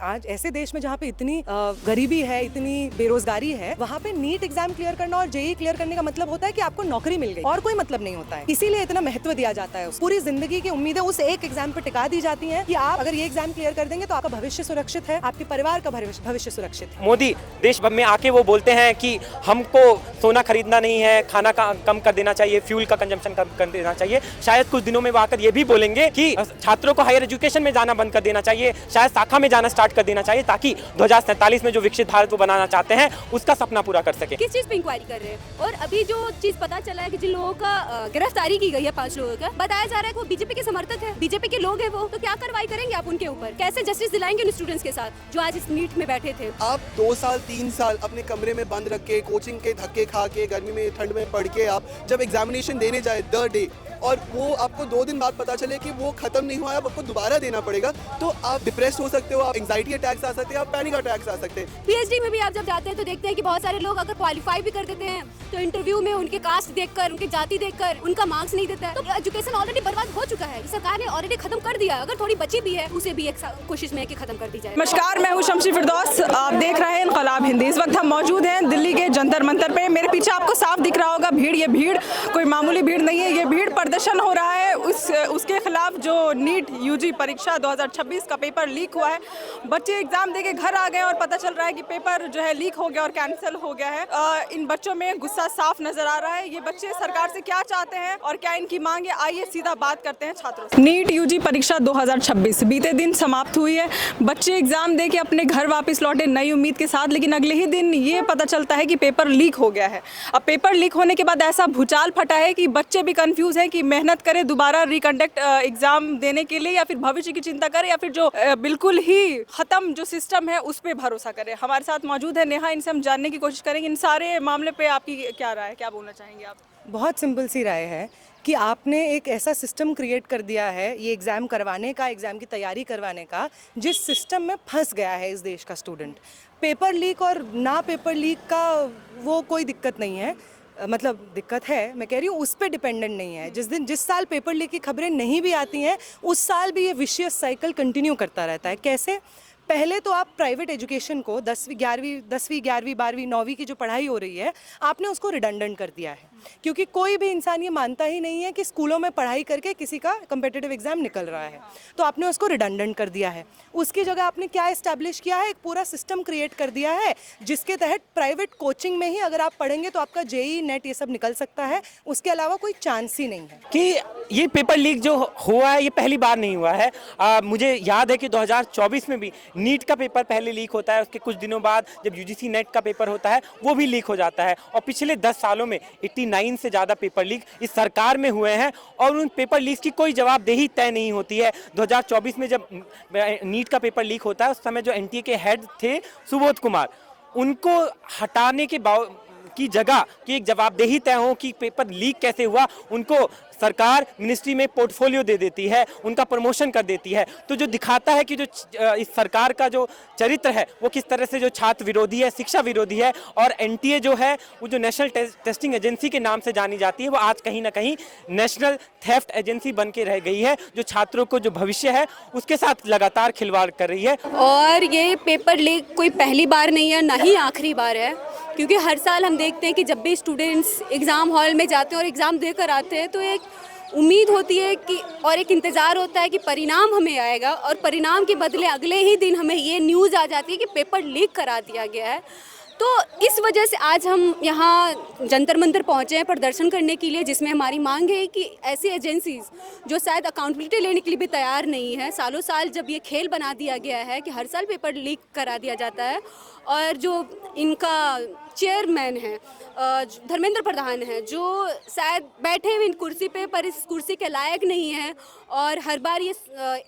आज ऐसे देश में जहाँ पे इतनी गरीबी है, इतनी बेरोजगारी है, वहाँ पे नीट एग्जाम क्लियर करना और जेईई क्लियर करने का मतलब होता है कि आपको नौकरी मिल गई और कोई मतलब नहीं होता है। इसीलिए इतना महत्व दिया जाता है। पूरी जिंदगी की उम्मीदें उस एक एग्जाम पे टिका दी जाती हैं कि आप अगर ये एग्जाम क्लियर कर देंगे तो आपका भविष्य सुरक्षित है, आपके परिवार का भविष्य सुरक्षित है। मोदी देश भर में आके वो बोलते हैं कि हमको सोना खरीदना नहीं है, खाना का कम कर देना चाहिए, फ्यूल का कंजम्पशन कम कर देना चाहिए। शायद कुछ दिनों में वो आकर ये भी बोलेंगे कि छात्रों को हायर एजुकेशन में जाना बंद कर देना चाहिए, शायद शाखा में जाना स्टार्ट कर देना चाहिए, ताकि 2047 में जो विकसित भारत को बनाना चाहते हैं उसका सपना पूरा कर सके। किस चीज पे इंक्वायरी कर रहे हैं? और अभी जो चीज पता चला है कि जिन लोगों का गिरफ्तारी की गई है, 5 लोगों का, बताया जा रहा है कि वो बीजेपी के समर्थक है, बीजेपी के लोग हैं वो, तो क्या कार्रवाई करेंगे आप उनके ऊपर? कैसे जस्टिस दिलाएंगे उन स्टूडेंट्स के साथ जो आज इस नीट में बैठे थे? आप 2 साल 3 साल अपने कमरे में बंद रख के, कोचिंग के धक्के खा के, गर्मी में ठंड में पढ़ के आप जब एग्जामिनेशन देने जाए द डे और वो आपको 2 दिन बाद पता चले कि वो खत्म नहीं हुआ है, आपको दोबारा देना पड़ेगा, तो आप डिप्रेस हो सकते हो, आप एंग्जाइटी अटैक्स आ सकते हैं, आप पैनिक अटैक्स आ सकते हैं। पीएचडी में भी आप जब जाते हैं तो देखते हैं कि बहुत सारे लोग अगर क्वालिफाई भी कर देते हैं तो इंटरव्यू में उनके कास्ट देखकर, उनकी जाति देखकर उनका मार्क्स नहीं देता है। तो एजुकेशन ऑलरेडी बर्बाद हो चुका है, सरकार ने ऑलरेडी खत्म कर दिया। अगर थोड़ी बची भी है उसे भी एक कोशिश में है कि खत्म कर दी जाए। नमस्कार, मैं हूँ शमशी फिरदौस, आप देख रहे हैं इनकलाब हिंदी। इस वक्त हम मौजूद हैं दिल्ली के जंतर मंतर पे। मेरे पीछे आपको साफ दिख रहा होगा भीड़। ये भीड़ कोई मामूली भीड़ नहीं है, ये भीड़ प्रदर्शन हो रहा है उसके खिलाफ जो नीट यूजी परीक्षा 2026 का पेपर लीक हुआ है। बच्चे एग्जाम देके घर आ गए और पता चल रहा है कि पेपर जो है लीक हो गया और कैंसिल हो गया है। इन बच्चों में गुस्सा साफ नजर आ रहा है। ये बच्चे सरकार से क्या चाहते हैं और क्या इनकी मांग है, आइए सीधा बात करते हैं छात्रों से। नीट यूजी परीक्षा 2026 बीते दिन समाप्त हुई है। बच्चे एग्जाम दे के अपने घर वापस लौटे नई उम्मीद के साथ, लेकिन अगले ही दिन ये पता चलता है कि पेपर लीक हो गया है। अब पेपर लीक होने के बाद ऐसा भूचाल फटा है कि बच्चे भी कंफ्यूज हैं कि मेहनत करें दोबारा रिकंडक्ट एग्जाम देने के लिए, या फिर भविष्य की चिंता करें, या फिर जो बिल्कुल ही खत्म जो सिस्टम है उस पर भरोसा करें। हमारे साथ मौजूद है नेहा, इनसे हम जानने की कोशिश करेंगे इन सारे मामले पे आपकी क्या राय है, क्या बोलना चाहेंगे आप? बहुत सिंपल सी राय है कि आपने एक ऐसा सिस्टम क्रिएट कर दिया है ये एग्ज़ाम करवाने का, एग्ज़ाम की तैयारी करवाने का, जिस सिस्टम में फंस गया है इस देश का स्टूडेंट। पेपर लीक और ना पेपर लीक का वो कोई दिक्कत नहीं है, मतलब दिक्कत है, मैं कह रही हूँ उस पर डिपेंडेंट नहीं है। जिस साल पेपर लीक की खबरें नहीं भी आती हैं उस साल भी ये विशियस साइकिल कंटिन्यू करता रहता है। कैसे? पहले तो आप प्राइवेट एजुकेशन को 10वीं 11वीं 12वीं 9वीं की जो पढ़ाई हो रही है आपने उसको रिडंडेंट कर दिया है, क्योंकि कोई भी इंसान ये मानता ही नहीं है कि स्कूलों में पढ़ाई करके किसी का कम्पिटिटिव एग्जाम निकल रहा है, तो आपने उसको रिडंडेंट कर दिया है। उसकी जगह आपने क्या इस्टेब्लिश किया है? एक पूरा सिस्टम क्रिएट कर दिया है जिसके तहत प्राइवेट कोचिंग में ही अगर आप पढ़ेंगे तो आपका जेईई नेट ये सब निकल सकता है, उसके अलावा कोई चांस ही नहीं है। कि ये पेपर लीक जो हुआ है ये पहली बार नहीं हुआ है। मुझे याद है कि 2024 में भी नीट का पेपर पहले लीक होता है, उसके कुछ दिनों बाद जब यूजीसी नेट का पेपर होता है वो भी लीक हो जाता है। और पिछले 10 सालों में 89 से ज़्यादा पेपर लीक इस सरकार में हुए हैं और उन पेपर लीक की कोई जवाबदेही तय नहीं होती है। 2024 में जब नीट का पेपर लीक होता है उस समय जो एनटीए के हेड थे सुबोध कुमार, उनको हटाने की जगह कि एक जवाबदेही तय हो कि पेपर लीक कैसे हुआ, उनको सरकार मिनिस्ट्री में पोर्टफोलियो दे देती है, उनका प्रमोशन कर देती है। तो जो दिखाता है कि जो इस सरकार का जो चरित्र है वो किस तरह से जो छात्र विरोधी है, शिक्षा विरोधी है। और एनटीए जो है वो जो नेशनल टेस्टिंग एजेंसी के नाम से जानी जाती है वो आज कहीं ना कहीं नेशनल थेफ्ट एजेंसी बन के रह गई है, जो छात्रों को जो भविष्य है उसके साथ लगातार खिलवाड़ कर रही है। और ये पेपर लीक कोई पहली बार नहीं है, ना ही आखिरी बार है, क्योंकि हर साल हम देखते हैं कि जब भी स्टूडेंट्स एग्ज़ाम हॉल में जाते हैं और एग्ज़ाम देकर आते हैं तो एक उम्मीद होती है कि और एक इंतज़ार होता है कि परिणाम हमें आएगा, और परिणाम के बदले अगले ही दिन हमें ये न्यूज़ आ जाती है कि पेपर लीक करा दिया गया है। तो इस वजह से आज हम यहाँ जंतर मंतर पहुँचे हैं प्रदर्शन करने के लिए, जिसमें हमारी मांग है कि ऐसी एजेंसीज़ जो शायद अकाउंटेबिलिटी लेने के लिए भी तैयार नहीं है, सालों साल जब ये खेल बना दिया गया है कि हर साल पेपर लीक करा दिया जाता है, और जो इनका चेयरमैन है धर्मेंद्र प्रधान है, जो शायद बैठे हुए इन कुर्सी पे पर इस कुर्सी के लायक नहीं है, और हर बार ये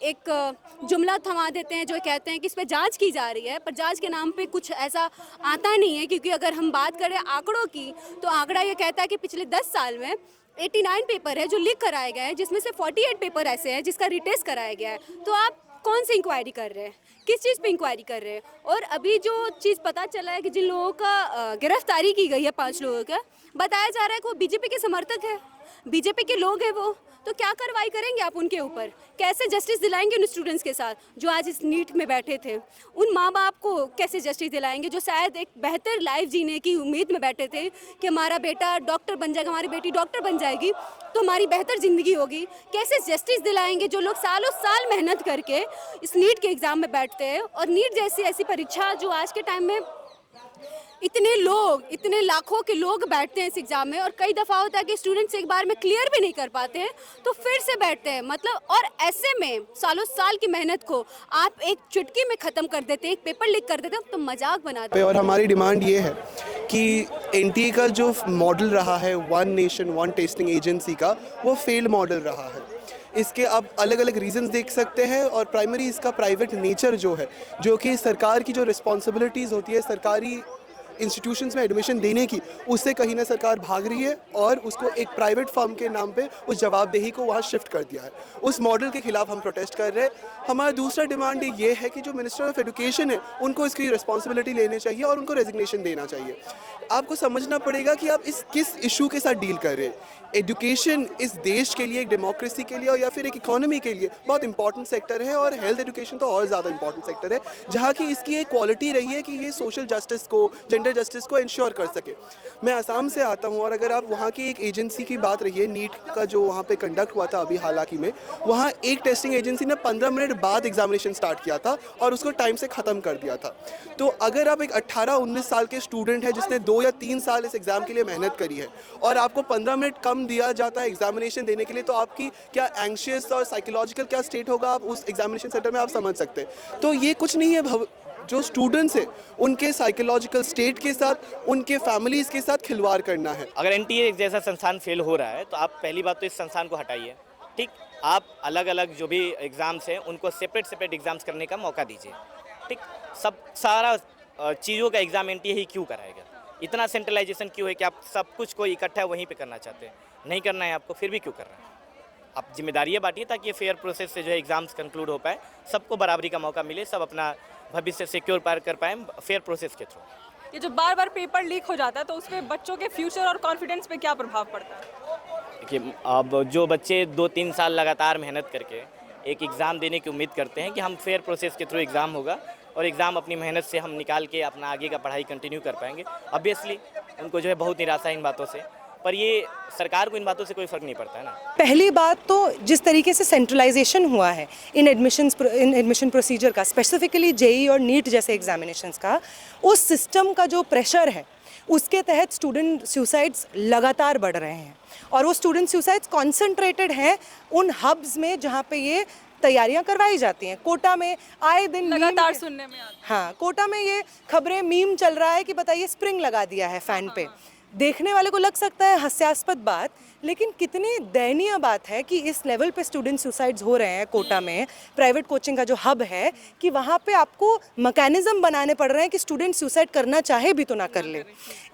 एक जुमला थमा देते हैं जो कहते हैं कि इस पर जांच की जा रही है, पर जांच के नाम पे कुछ ऐसा आता नहीं है। क्योंकि अगर हम बात करें आंकड़ों की तो आंकड़ा ये कहता है कि पिछले 10 साल में 89 पेपर है जो लीक कराए गए हैं, जिसमें से 48 पेपर ऐसे हैं जिसका रिटेस्ट कराया गया है। तो आप कौन सी इंक्वायरी कर रहे हैं, किस चीज़ पे इंक्वायरी कर रहे हैं? और अभी जो चीज़ पता चला है कि जिन लोगों का गिरफ्तारी की गई है, 5 लोगों का, बताया जा रहा है कि वो बीजेपी के समर्थक है, बीजेपी के लोग हैं वो, तो क्या कार्रवाई करेंगे आप उनके ऊपर? कैसे जस्टिस दिलाएंगे उन स्टूडेंट्स के साथ जो आज इस नीट में बैठे थे? उन माँ बाप को कैसे जस्टिस दिलाएंगे जो शायद एक बेहतर लाइफ जीने की उम्मीद में बैठे थे कि हमारा बेटा डॉक्टर बन जाएगा, हमारी बेटी डॉक्टर बन जाएगी तो हमारी बेहतर ज़िंदगी होगी? कैसे जस्टिस दिलाएंगे जो लोग सालों साल मेहनत करके इस नीट के एग्ज़ाम में बैठते हैं? और नीट जैसी ऐसी परीक्षा जो आज के टाइम में इतने लाखों के लोग बैठते हैं इस एग्ज़ाम में, और कई दफ़ा होता है कि स्टूडेंट्स एक बार में क्लियर भी नहीं कर पाते हैं तो फिर से बैठते हैं, मतलब। और ऐसे में सालों साल की मेहनत को आप एक चुटकी में ख़त्म कर देते हैं, एक पेपर लीक कर देते हैं तो मजाक बनाते हैं। और हमारी डिमांड ये है कि एनटीए का जो मॉडल रहा है one nation one testing agency का, वो फेल्ड मॉडल रहा है। इसके आप अलग अलग रीजंस देख सकते हैं, और प्राइमरी इसका प्राइवेट नेचर जो है, जो कि सरकार की जो रिस्पॉन्सिबिलिटीज़ होती है सरकारी इंस्टीट्यूशंस में एडमिशन देने की, उससे कहीं ना सरकार भाग रही है और उसको एक प्राइवेट फर्म के नाम पे उस जवाबदेही को वहाँ शिफ्ट कर दिया है। उस मॉडल के खिलाफ हम प्रोटेस्ट कर रहे हैं। हमारा दूसरा डिमांड ये है कि जो मिनिस्टर ऑफ एजुकेशन है उनको इसकी रिस्पॉन्सिबिलिटी लेनी चाहिए और उनको रेजिग्नेशन देना चाहिए। आपको समझना पड़ेगा कि आप किस इशू के साथ डील कर रहे हैं। एजुकेशन इस देश के लिए, एक डेमोक्रेसी के लिए और या फिर एक इकोनॉमी के लिए बहुत इंपॉर्टेंट सेक्टर है, और हेल्थ एजुकेशन तो और ज़्यादा इंपॉर्टेंट सेक्टर है, जहाँ की इसकी एक क्वालिटी रही है कि ये सोशल जस्टिस को, जेंडर जस्टिस को इंश्योर कर सके। मैं असम से आता हूँ, और अगर आप वहाँ की एक एजेंसी की बात रही है, नीट का जो वहाँ पे कंडक्ट हुआ था अभी हालांकि में, वहाँ एक टेस्टिंग एजेंसी ने 15 मिनट बाद एग्जामिनेशन स्टार्ट किया था और उसको टाइम से ख़त्म कर दिया था। तो अगर आप एक 18-19 साल के स्टूडेंट है जिसने 2 या 3 साल इस एग्ज़ाम के लिए मेहनत करी है, और आपको 15 मिनट कम दिया जाता है एग्जामिनेशन देने के लिए, तो आपकी क्या एंग्शियस और साइकोलॉजिकल क्या स्टेट होगा, आप उस एग्जामिनेशन सेंटर में आप समझ सकते हैं। तो ये कुछ नहीं है, जो स्टूडेंट्स हैं उनके साइकोलॉजिकल स्टेट के साथ, उनके फैमिलीज़ के साथ खिलवाड़ करना है। अगर एनटीए जैसा संस्थान फेल हो रहा है तो आप पहली बात तो इस संस्थान को हटाइए, ठीक। आप अलग अलग जो भी एग्ज़ाम्स हैं उनको सेपरेट एग्ज़ाम्स करने का मौका दीजिए, ठीक। सारा चीज़ों का एग्ज़ाम एनटीए ही क्यों कराएगा? इतना सेंट्रलाइजेशन क्यों है कि आप सब कुछ को इकट्ठा वहीं पे करना चाहते हैं? नहीं करना है आपको, फिर भी क्यों कर रहे हैं? आप जिम्मेदारियाँ बांटिए ताकि ये फेयर प्रोसेस से जो है एग्ज़ाम्स कंक्लूड हो पाए, सबको बराबरी का मौका मिले, सब अपना भविष्य सिक्योर पार कर पाएँ फेयर प्रोसेस के थ्रू। ये जो बार बार पेपर लीक हो जाता है तो उसमें बच्चों के फ्यूचर और कॉन्फिडेंस पे क्या प्रभाव पड़ता है? देखिए, अब जो बच्चे 2-3 साल लगातार मेहनत करके एक एग्ज़ाम देने की उम्मीद करते हैं कि हम फेयर प्रोसेस के थ्रू एग्ज़ाम होगा और एग्ज़ाम अपनी मेहनत से हम निकाल के अपना आगे का पढ़ाई कंटिन्यू कर पाएंगे, ऑब्वियसली उनको जो है बहुत निराशा इन बातों से, पर ये सरकार को इन बातों से कोई फ़र्क नहीं पड़ता है ना। पहली बात तो जिस तरीके से सेंट्रलाइजेशन हुआ है इन एडमिशन प्रोसीजर का, स्पेसिफिकली जेई और नीट जैसे एग्जामिनेशंस का, उस सिस्टम का जो प्रेशर है उसके तहत स्टूडेंट सुसाइड्स लगातार बढ़ रहे हैं, और वो स्टूडेंट सुसाइड्स कॉन्सेंट्रेटेड हैं उन हब्स में जहाँ पे ये तैयारियां करवाई जाती हैं। कोटा में आए दिन लगातार सुनने में आता है। हाँ, कोटा में ये खबरें मीम चल रहा है कि बताइए स्प्रिंग लगा दिया है फैन पे। देखने वाले को लग सकता है हास्यास्पद बात, लेकिन कितनी दयनीय बात है कि इस लेवल पे स्टूडेंट सुसाइड्स हो रहे हैं कोटा में, प्राइवेट कोचिंग का जो हब है, कि वहाँ पे आपको मैकेनिज्म बनाने पड़ रहे हैं कि स्टूडेंट सुसाइड करना चाहे भी तो ना कर ले।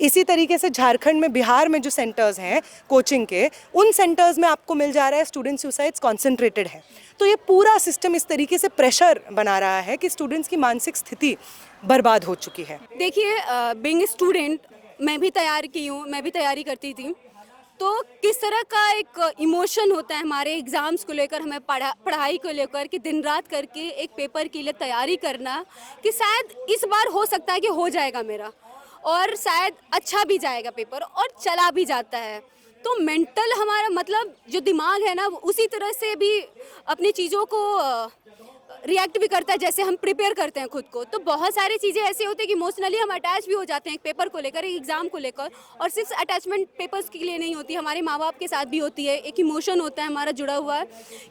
इसी तरीके से झारखंड में, बिहार में जो सेंटर्स हैं कोचिंग के, उन सेंटर्स में आपको मिल जा रहा है स्टूडेंट सुसाइड्स कॉन्सेंट्रेटेड है। तो ये पूरा सिस्टम इस तरीके से प्रेशर बना रहा है कि स्टूडेंट्स की मानसिक स्थिति बर्बाद हो चुकी है। देखिए, बीइंग स्टूडेंट मैं भी तैयार की हूँ, मैं भी तैयारी करती थी, तो किस तरह का एक इमोशन होता है हमारे एग्ज़ाम्स को लेकर, हमें पढ़ाई को लेकर, कि दिन रात करके एक पेपर के लिए तैयारी करना कि शायद इस बार हो सकता है कि हो जाएगा मेरा, और शायद अच्छा भी जाएगा पेपर और चला भी जाता है। तो मेंटल हमारा मतलब जो दिमाग है ना, उसी तरह से भी अपनी चीज़ों को रिएक्ट भी करता है जैसे हम प्रिपेयर करते हैं खुद को। तो बहुत सारी चीज़ें ऐसी होती है कि इमोशनली हम अटैच भी हो जाते हैं एक पेपर को लेकर, एक एग्ज़ाम को लेकर, और सिर्फ अटैचमेंट पेपर्स के लिए नहीं होती, हमारे माँ बाप के साथ भी होती है। एक इमोशन होता है हमारा जुड़ा हुआ है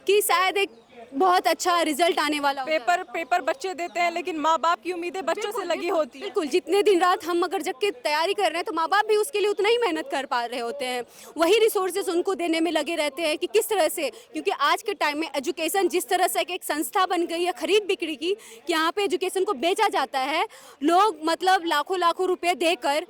कि शायद एक बहुत अच्छा रिजल्ट आने वाला होता है। पेपर बच्चे देते हैं, लेकिन माँ बाप की उम्मीदें बच्चों से लगी होती है। बिल्कुल, जितने दिन रात हम अगर जग के तैयारी कर रहे हैं तो माँ बाप भी उसके लिए उतना ही मेहनत कर पा रहे होते हैं, वही रिसोर्सेज उनको देने में लगे रहते हैं कि किस तरह से, क्योंकि आज के टाइम में एजुकेशन जिस तरह से एक संस्था बन गई है खरीद बिक्री की, कि यहाँ पे एजुकेशन को बेचा जाता है। लोग मतलब लाखों रुपये देकर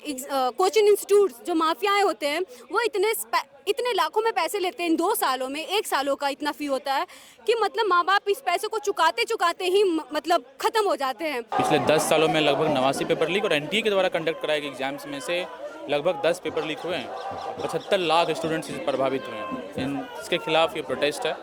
कोचिंग इंस्टीट्यूट जो माफियाएं होते हैं, वो इतने लाखों में पैसे लेते हैं इन 2 सालों में, 1 सालों का इतना फी होता है कि मतलब माँ बाप इस पैसे को चुकाते ही मतलब ख़त्म हो जाते हैं। पिछले 10 सालों में लगभग 89 पेपर लीक और एनटीए के द्वारा कंडक्ट कराए गए एग्जाम्स में से लगभग 10 पेपर लीक हुए हैं, 75 लाख स्टूडेंट्स इससे प्रभावित हुए हैं। इसके खिलाफ ये प्रोटेस्ट है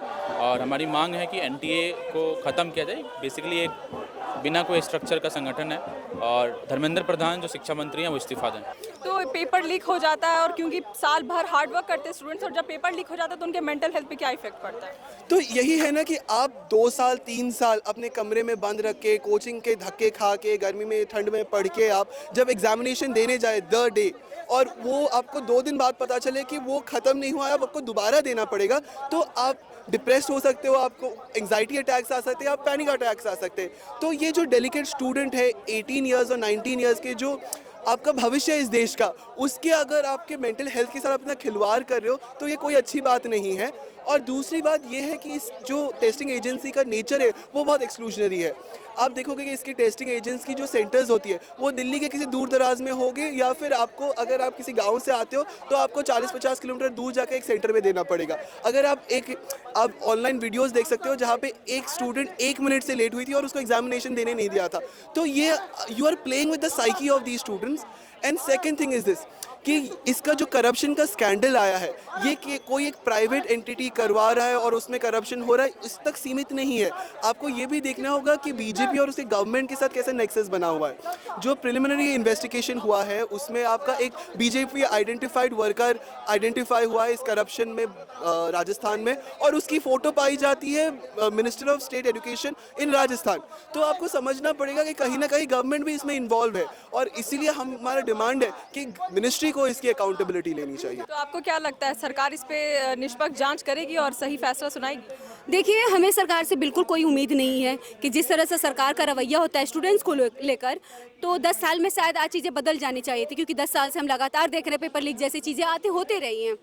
और हमारी मांग है कि एनटीए को ख़त्म किया जाए। बेसिकली एक बिना कोई स्ट्रक्चर का संगठन है और धर्मेंद्र प्रधान जो शिक्षा मंत्री हैं वो इस्तीफा दें। तो पेपर लीक हो जाता है और क्योंकि साल भर हार्ड वर्क करते हैं स्टूडेंट्स, और जब पेपर लीक हो जाता है तो उनके मेंटल हेल्थ पे क्या इफेक्ट पड़ता है? तो यही है ना कि आप 2 साल 3 साल अपने कमरे में बंद रख के, कोचिंग के धक्के खा के, गर्मी में ठंड में पढ़ के आप जब एग्जामिनेशन देने जाए द डे, और वो आपको 2 दिन बाद पता चले कि वो ख़त्म नहीं हुआ है, अब आपको दोबारा देना पड़ेगा, तो आप डिप्रेस्ड हो सकते हो, आपको एंग्जाइटी अटैक्स आ सकते हैं, आप पैनिक अटैक्स आ सकते हैं। तो ये जो डेलिकेट स्टूडेंट है 18 इयर्स और 19 इयर्स के, जो आपका भविष्य है इस देश का, उसके अगर आपके मेंटल हेल्थ के साथ अपना खिलवाड़ कर रहे हो तो ये कोई अच्छी बात नहीं है। और दूसरी बात ये है कि इस जो टेस्टिंग एजेंसी का नेचर है वो बहुत एक्सक्लूजनरी है। आप देखोगे कि इसकी टेस्टिंग एजेंसी की जो सेंटर्स होती है वो दिल्ली के किसी दूर दराज में होगी, या फिर आपको, अगर आप किसी गांव से आते हो तो आपको 40-50 किलोमीटर दूर जाकर एक सेंटर में देना पड़ेगा। अगर आप ऑनलाइन वीडियोस देख सकते हो जहाँ पे एक स्टूडेंट 1 मिनट से लेट हुई थी और उसको एग्जामिनेशन देने नहीं दिया था। तो ये you are playing with the psyche of the students. And second thing is this कि इसका जो करप्शन का स्कैंडल आया है, ये कि कोई एक प्राइवेट एंटिटी करवा रहा है और उसमें करप्शन हो रहा है, इस तक सीमित नहीं है। आपको ये भी देखना होगा कि बीजेपी और उसके गवर्नमेंट के साथ कैसा नेक्सस बना हुआ है। जो प्रिलिमिनरी इन्वेस्टिगेशन हुआ है उसमें आपका एक बीजेपी आइडेंटिफाइड वर्कर आइडेंटिफाई हुआ है इस करप्शन में राजस्थान में, और उसकी फ़ोटो पाई जाती है minister of state education in Rajasthan. तो आपको समझना पड़ेगा कि कहीं ना कहीं गवर्नमेंट भी इसमें इन्वॉल्व है, और इसीलिए हमारा डिमांड है कि मिनिस्ट्री को इसकी अकाउंटेबिलिटी लेनी चाहिए। तो आपको क्या लगता है सरकार इस पे निष्पक्ष जांच करेगी और सही फैसला सुनाएगी? देखिए, हमें सरकार से बिल्कुल कोई उम्मीद नहीं है कि जिस तरह से सरकार का रवैया होता है स्टूडेंट्स को लेकर, तो 10 साल में शायद आज चीज़ें बदल जानी चाहिए थी, क्योंकि 10 साल से हम लगातार देख रहे हैं पेपर लीक जैसी चीज़ें आती होते रही हैं।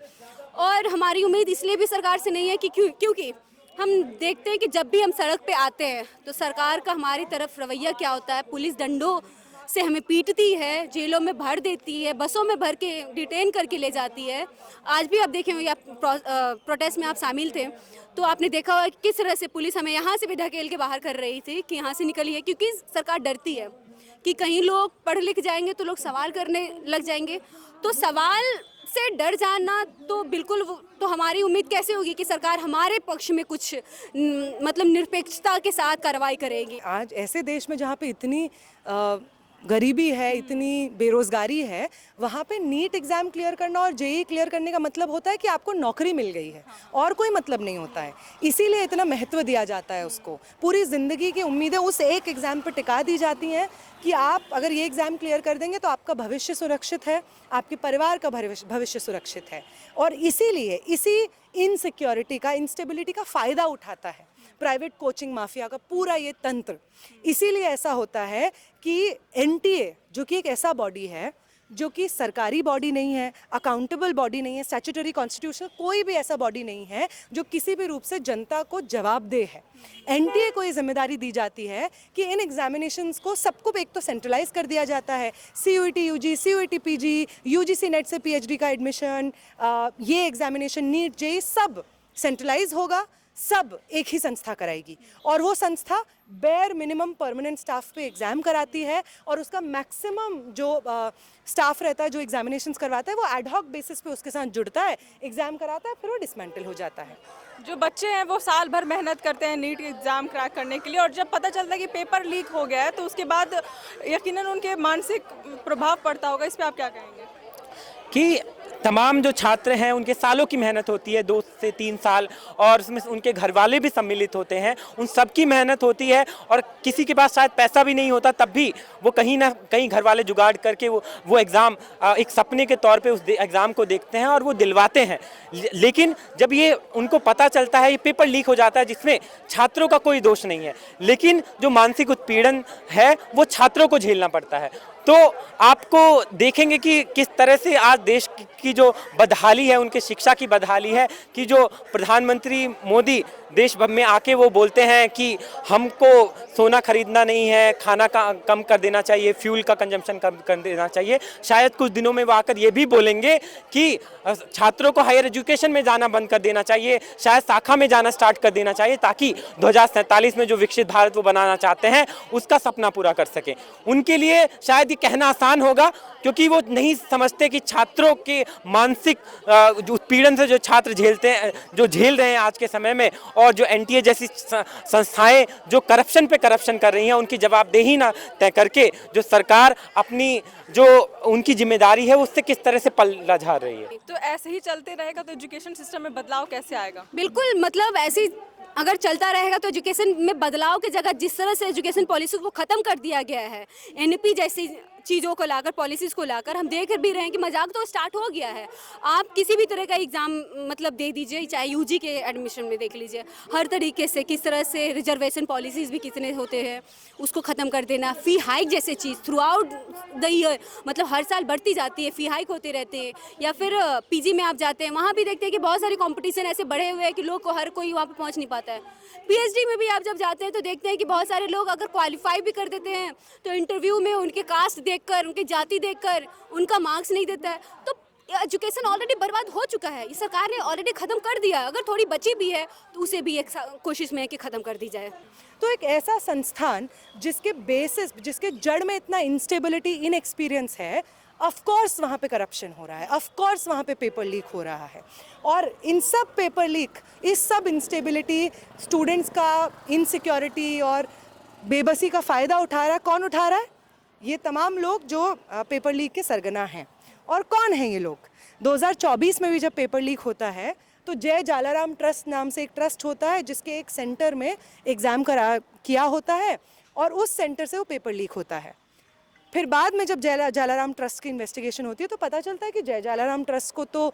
और हमारी उम्मीद इसलिए भी सरकार से नहीं है कि क्योंकि हम देखते हैं कि जब भी हम सड़क पे आते हैं तो सरकार का हमारी तरफ रवैया क्या होता है। पुलिस डंडों से हमें पीटती है, जेलों में भर देती है, बसों में भर के डिटेन करके ले जाती है। आज भी आप देखे होंगे, आप प्रोटेस्ट में आप शामिल थे तो आपने देखा होगा कि किस तरह से पुलिस हमें यहाँ से भी धकेल के बाहर कर रही थी कि यहाँ से निकलिए, क्योंकि सरकार डरती है कि कहीं लोग पढ़ लिख जाएंगे तो लोग सवाल करने लग जाएंगे। तो सवाल से डर जाना तो बिल्कुल, तो हमारी उम्मीद कैसे होगी कि सरकार हमारे पक्ष में कुछ मतलब निरपेक्षता के साथ कार्रवाई करेगी। आज ऐसे देश में जहाँ पे इतनी गरीबी है, इतनी बेरोज़गारी है, वहाँ पे नीट एग्ज़ाम क्लियर करना और जेईई क्लियर करने का मतलब होता है कि आपको नौकरी मिल गई है, और कोई मतलब नहीं होता है। इसीलिए इतना महत्व दिया जाता है उसको। पूरी ज़िंदगी की उम्मीदें उस एक एग्ज़ाम पर टिका दी जाती हैं कि आप अगर ये एग्ज़ाम क्लियर कर देंगे तो आपका भविष्य सुरक्षित है, आपके परिवार का भविष्य सुरक्षित है। और इसीलिए इसी इनसिक्योरिटी का, इंस्टेबिलिटी का फ़ायदा उठाता है प्राइवेट कोचिंग माफिया का पूरा ये तंत्र। इसीलिए ऐसा होता है कि एनटीए, जो कि एक ऐसा बॉडी है जो कि सरकारी बॉडी नहीं है, अकाउंटेबल बॉडी नहीं है, स्टैट्यूटरी कॉन्स्टिट्यूशनल कोई भी ऐसा बॉडी नहीं है जो किसी भी रूप से जनता को जवाबदेह है। एनटीए को ये जिम्मेदारी दी जाती है कि इन एग्जामिनेशंस को सबको एक तो सेंट्रलाइज कर दिया जाता है। CUET UG, CUET PG, UGC NET से पीएचडी का एडमिशन, ये एग्जामिनेशन नीट जेईई सब सेंट्रलाइज होगा, सब एक ही संस्था कराएगी, और वो संस्था बेयर मिनिमम परमानेंट स्टाफ पे एग्ज़ाम कराती है, और उसका मैक्सिमम जो स्टाफ रहता है जो एग्जामिनेशंस करवाता है वो एडहॉक बेसिस पे उसके साथ जुड़ता है, एग्ज़ाम कराता है, फिर वो डिसमेंटल हो जाता है। जो बच्चे हैं वो साल भर मेहनत करते हैं नीट एग्ज़ाम क्रैक करने के लिए, और जब पता चलता है कि पेपर लीक हो गया है तो उसके बाद यकीनन उनके मानसिक प्रभाव पड़ता होगा। इस पर आप क्या कहेंगे? कि तमाम जो छात्र हैं उनके सालों की मेहनत होती है, 2 से 3 साल, और उसमें उनके घर वाले भी सम्मिलित होते हैं, उन सब की मेहनत होती है, और किसी के पास शायद पैसा भी नहीं होता, तब भी वो कहीं ना कहीं घर वाले जुगाड़ करके वो एग्ज़ाम एक सपने के तौर पे उस एग्ज़ाम को देखते हैं और वो दिलवाते हैं। लेकिन जब ये उनको पता चलता है, ये पेपर लीक हो जाता है जिसमें छात्रों का कोई दोष नहीं है, लेकिन जो मानसिक उत्पीड़न है वो छात्रों को झेलना पड़ता है। तो आपको देखेंगे कि किस तरह से आज देश की जो बदहाली है, उनके शिक्षा की बदहाली है, कि जो प्रधानमंत्री मोदी देश भर में आके वो बोलते हैं कि हमको सोना खरीदना नहीं है, खाना का कम कर देना चाहिए, फ्यूल का कंजम्पशन कम कर देना चाहिए, शायद कुछ दिनों में वो आकर ये भी बोलेंगे कि छात्रों को हायर एजुकेशन में जाना बंद कर देना चाहिए, शायद शाखा में जाना स्टार्ट कर देना चाहिए, ताकि 2047 में जो विकसित भारत वो बनाना चाहते हैं उसका सपना पूरा कर सकें। उनके लिए शायद ये कहना आसान होगा, क्योंकि वो नहीं समझते कि छात्रों के मानसिक जो उत्पीड़न से जो छात्र झेल रहे हैं आज के समय में, और जो एनटीए जैसी संस्थाएं जो करप्शन पे करप्शन कर रही हैं, उनकी जवाबदेही ना तय करके जो सरकार अपनी जो उनकी जिम्मेदारी है उससे किस तरह से पल्ला झाड़ रही है। तो ऐसे ही चलते रहेगा तो एजुकेशन सिस्टम में बदलाव कैसे आएगा? बिल्कुल, मतलब ऐसे अगर चलता रहेगा तो एजुकेशन में बदलाव की जगह जिस तरह से एजुकेशन पॉलिसी को ख़त्म कर दिया गया है, एनईपी जैसी चीज़ों को लाकर, पॉलिसीज़ को लाकर, हम देख भी रहे हैं कि मजाक तो स्टार्ट हो गया है। आप किसी भी तरह का एग्ज़ाम मतलब दे दीजिए, चाहे यूजी के एडमिशन में देख लीजिए, हर तरीके से किस तरह से रिजर्वेशन पॉलिसीज़ भी कितने होते हैं, उसको ख़त्म कर देना। फ़ी हाइक जैसे चीज़ थ्रू आउट द ईयर, मतलब हर साल बढ़ती जाती है, फ़ी हाइक होते रहते हैं। या फिर पीजी में आप जाते हैं, वहाँ भी देखते हैं कि बहुत सारे कॉम्पिटिशन ऐसे बढ़े हुए हैं कि लोग को हर कोई वहाँ पर पहुँच नहीं पाता है। पीएचडी में भी आप जब जाते हैं तो देखते हैं कि बहुत सारे लोग अगर क्वालिफाई भी कर देते हैं तो इंटरव्यू में उनके कास्ट देखकर, उनकी जाति देखकर उनका मार्क्स नहीं देता है। तो एजुकेशन ऑलरेडी बर्बाद हो चुका है, इस सरकार ने ऑलरेडी ख़त्म कर दिया है। अगर थोड़ी बची भी है तो उसे भी एक कोशिश में है कि ख़त्म कर दी जाए। तो एक ऐसा संस्थान जिसके बेसिस, जिसके जड़ में इतना इंस्टेबिलिटी, इनएक्सपीरियंस है, ऑफ कोर्स वहाँ पे करप्शन हो रहा है, ऑफ कोर्स वहाँ पे पेपर लीक हो रहा है। और इन सब पेपर लीक, इस सब इंस्टेबिलिटी, स्टूडेंट्स का इनसिक्योरिटी और बेबसी का फ़ायदा उठा रहा है। कौन उठा रहा है? ये तमाम लोग जो पेपर लीक के सरगना हैं। और कौन हैं ये लोग? 2024 में भी जब पेपर लीक होता है तो जय जालाराम ट्रस्ट नाम से एक ट्रस्ट होता है जिसके एक सेंटर में एग्ज़ाम किया होता है, और उस सेंटर से वो पेपर लीक होता है। फिर बाद में जब जय जालाराम ट्रस्ट की इन्वेस्टिगेशन होती है तो पता चलता है कि जय जालाराम ट्रस्ट को तो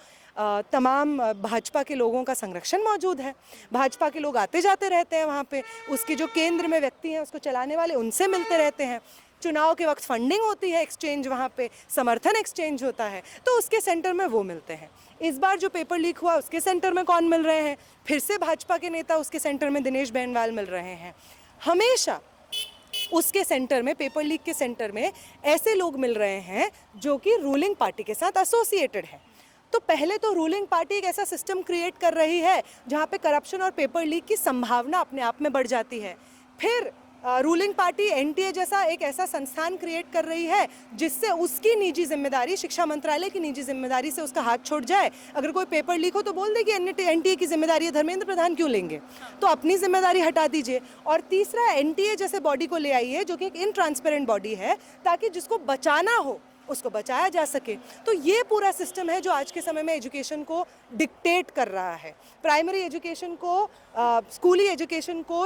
तमाम भाजपा के लोगों का संरक्षण मौजूद है। भाजपा के लोग आते जाते रहते हैं वहाँ पे, उसके जो केंद्र में व्यक्ति हैं उसको चलाने वाले उनसे मिलते रहते हैं। चुनाव के वक्त फंडिंग होती है, एक्सचेंज वहाँ पे समर्थन एक्सचेंज होता है, तो उसके सेंटर में वो मिलते हैं। इस बार जो पेपर लीक हुआ उसके सेंटर में कौन मिल रहे हैं? फिर से भाजपा के नेता उसके सेंटर में दिनेश बेनवाल मिल रहे हैं। हमेशा उसके सेंटर में, पेपर लीक के सेंटर में ऐसे लोग मिल रहे हैं जो कि रूलिंग पार्टी के साथ एसोसिएटेड हैं। तो पहले तो रूलिंग पार्टी एक ऐसा सिस्टम क्रिएट कर रही है जहाँ पे करप्शन और पेपर लीक की संभावना अपने आप में बढ़ जाती है। फिर रूलिंग पार्टी एनटीए जैसा एक ऐसा संस्थान क्रिएट कर रही है जिससे उसकी निजी जिम्मेदारी, शिक्षा मंत्रालय की निजी जिम्मेदारी से उसका हाथ छूट जाए। अगर कोई पेपर लीक हो तो बोल दे कि एनटीए की जिम्मेदारी है, धर्मेंद्र प्रधान क्यों लेंगे? तो अपनी जिम्मेदारी हटा दीजिए। और तीसरा, एनटीए जैसे बॉडी को ले आइए जो कि एक इनट्रांसपेरेंट बॉडी है, ताकि जिसको बचाना हो उसको बचाया जा सके। तो ये पूरा सिस्टम है जो आज के समय में एजुकेशन को डिक्टेट कर रहा है। प्राइमरी एजुकेशन को, स्कूली एजुकेशन को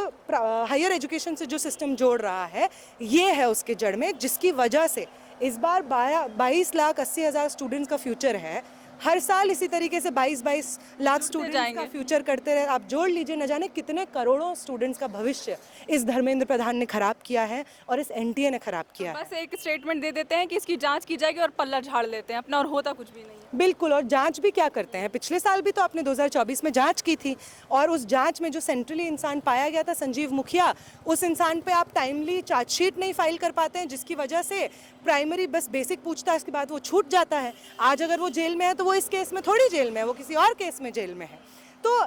हायर एजुकेशन से जो सिस्टम जोड़ रहा है, ये है उसके जड़ में, जिसकी वजह से इस बार 22,80,000 स्टूडेंट्स का फ्यूचर है। हर साल इसी तरीके से 22 लाख स्टूडेंट्स का फ्यूचर करते रहे। आप जोड़ लीजिए, न जाने कितने करोड़ों स्टूडेंट्स का भविष्य इस धर्मेंद्र प्रधान ने खराब किया है और इस एनटीए ने खराब किया है। बस एक स्टेटमेंट दे देते हैं कि इसकी जांच की जाएगी और पल्ला झाड़ लेते हैं अपना, और होता कुछ भी नहीं। बिल्कुल, और जांच भी क्या करते हैं? पिछले साल भी तो आपने 2024 में जांच की थी, और उस जांच में जो सेंट्रली इंसान पाया गया था, संजीव मुखिया, उस इंसान पे आप टाइमली चार्जशीट नहीं फाइल कर पाते हैं, जिसकी वजह से प्राइमरी बस बेसिक पूछताछ के बाद वो छूट जाता है। आज अगर वो जेल में है तो वो इस केस में थोड़ी जेल में है, वो किसी और केस में जेल में है। तो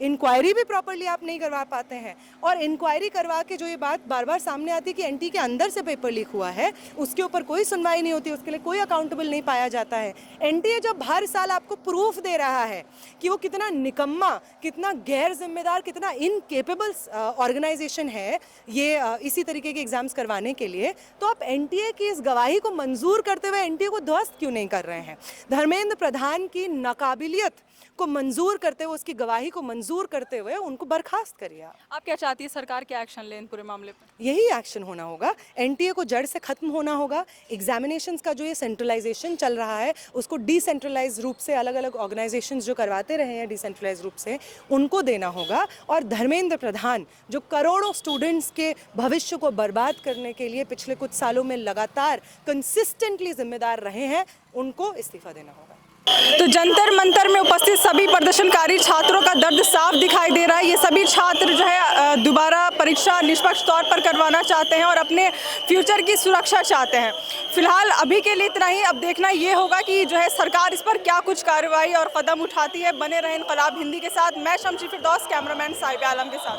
इंक्वायरी भी प्रॉपर्ली आप नहीं करवा पाते हैं, और इंक्वायरी करवा के जो ये बात बार बार सामने आती है कि एनटी के अंदर से पेपर लीक हुआ है, उसके ऊपर कोई सुनवाई नहीं होती, उसके लिए कोई अकाउंटेबल नहीं पाया जाता है। एनटीए जब हर साल आपको प्रूफ दे रहा है कि वो कितना निकम्मा, कितना गैर जिम्मेदार, कितना इनकेपेबल ऑर्गेनाइजेशन है ये इसी तरीके के एग्जाम्स करवाने के लिए, तो आप एनटीए की इस गवाही को मंजूर करते हुए एनटीए को ध्वस्त क्यों नहीं कर रहे हैं? धर्मेंद्र प्रधान की नाकाबिलियत को मंजूर करते हुए, उसकी गवाही को मंजूर करते हुए उनको बर्खास्त करिए। आप क्या चाहती है सरकार क्या एक्शन ले इन पूरे मामले पर? यही एक्शन होना होगा। एनटीए को जड़ से खत्म होना होगा। एग्जामिनेशंस का जो ये सेंट्रलाइजेशन चल रहा है उसको डिसेंट्रलाइज रूप से अलग अलग ऑर्गेनाइजेशंस जो करवाते रहे हैं डिसेंट्रलाइज रूप से, उनको देना होगा। और धर्मेंद्र प्रधान जो करोड़ों स्टूडेंट्स के भविष्य को बर्बाद करने के लिए पिछले कुछ सालों में लगातार कंसिस्टेंटली जिम्मेदार रहे हैं, उनको इस्तीफ़ा देना होगा। तो जंतर मंतर में उपस्थित सभी प्रदर्शनकारी छात्रों का दर्द साफ दिखाई दे रहा है। ये सभी छात्र जो है दोबारा परीक्षा निष्पक्ष तौर पर करवाना चाहते हैं और अपने फ्यूचर की सुरक्षा चाहते हैं। फिलहाल अभी के लिए इतना ही। अब देखना ये होगा कि जो है सरकार इस पर क्या कुछ कार्रवाई और कदम उठाती है। बने रहें इनकलाब हिंदी के साथ। मैं शमशी फिरदौस, कैमरामैन साहिब आलम के साथ।